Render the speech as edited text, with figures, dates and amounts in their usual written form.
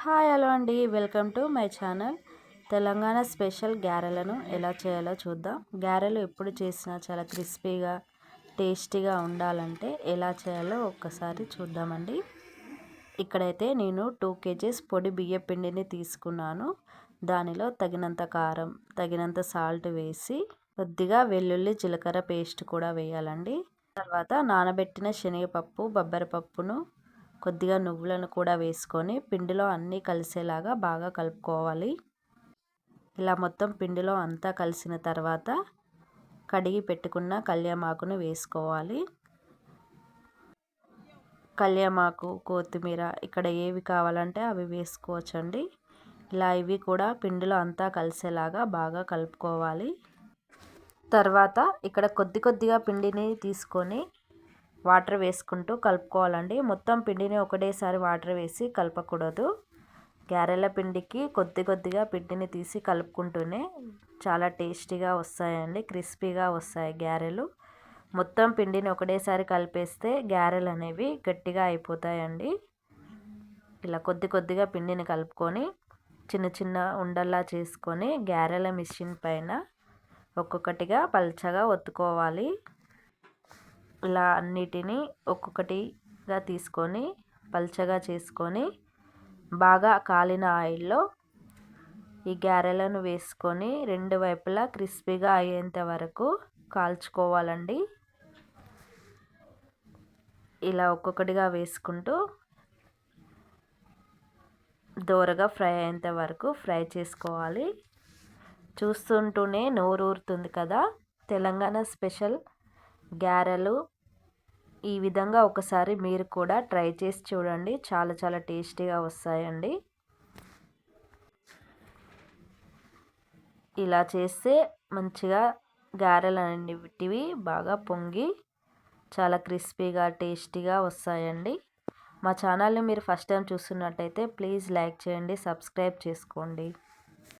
Hi hello అండి, welcome to my channel. Telangana special గారెలను ఎలా చేయాలో చూద్దాం. గారెలు ఎప్పుడు చేసినా చాలా క్రిస్పీగా టేస్టీగా ఉండాలంటే ఎలా చేయాలో ఒక్కసారి చూద్దామండి. ఇక్కడైతే నేను 2 kgs పొడి బియ్య పిండిని తీసుకున్నాను. దానిలో తగినంత కారం, తగినంత సాల్ట్ వేసి కొద్దిగా వెల్లుల్లి జీలకర్ర పేస్ట్ కూడా వేయాలండి. తర్వాత నానబెట్టిన శనగపప్పు, బొబ్బరపప్పును, కొద్దిగా నువ్వులను కూడా వేసుకొని పిండిలో అన్నీ కలిసేలాగా బాగా కలుపుకోవాలి. ఇలా మొత్తం పిండిలో అంతా కలిసిన తర్వాత కడిగి పెట్టుకున్న కళ్యామాకును వేసుకోవాలి. కళ్యామాకు, కొత్తిమీర ఇక్కడ ఏవి కావాలంటే అవి వేసుకోవచ్చండి. ఇలా ఇవి కూడా పిండిలో అంతా కలిసేలాగా బాగా కలుపుకోవాలి. తర్వాత ఇక్కడ కొద్దిగా పిండిని తీసుకొని వాటర్ వేసుకుంటూ కలుపుకోవాలండి. మొత్తం పిండిని ఒకటేసారి వాటర్ వేసి కలపకూడదు. గారెల పిండికి కొద్దిగా పిండిని తీసి కలుపుకుంటూనే చాలా టేస్టీగా వస్తాయండి, క్రిస్పీగా వస్తాయి గారెలు. మొత్తం పిండిని ఒకటేసారి కలిపేస్తే గారెలు అనేవి గట్టిగా అయిపోతాయండి. ఇలా కొద్దిగా పిండిని కలుపుకొని చిన్న చిన్న ఉండల్లా చేసుకొని గారెల మిషన్ పైన ఒక్కొక్కటిగా పల్చగా ఒత్తుకోవాలి. ఇలా అన్నిటినీ ఒక్కొక్కటిగా తీసుకొని పల్చగా చేసుకొని బాగా కాలిన ఆయిల్లో ఈ గారెలను వేసుకొని రెండు వైపులా క్రిస్పీగా అయ్యేంత వరకు కాల్చుకోవాలండి. ఇలా ఒక్కొక్కటిగా వేసుకుంటూ దోరగా ఫ్రై అయ్యేంత వరకు ఫ్రై చేసుకోవాలి. చూస్తుంటూనే నోరూరుతుంది కదా. తెలంగాణ స్పెషల్ గారెలు ఈ విధంగా ఒకసారి మీరు కూడా ట్రై చేసి చూడండి. చాలా టేస్టీగా వస్తాయండి. ఇలా చేస్తే మంచిగా గారెలు అనేటివి బాగా పొంగి చాలా క్రిస్పీగా టేస్టీగా వస్తాయండి. మా ఛానల్ని మీరు ఫస్ట్ టైం చూస్తున్నట్టయితే ప్లీజ్ లైక్ చేయండి, సబ్స్క్రైబ్ చేసుకోండి.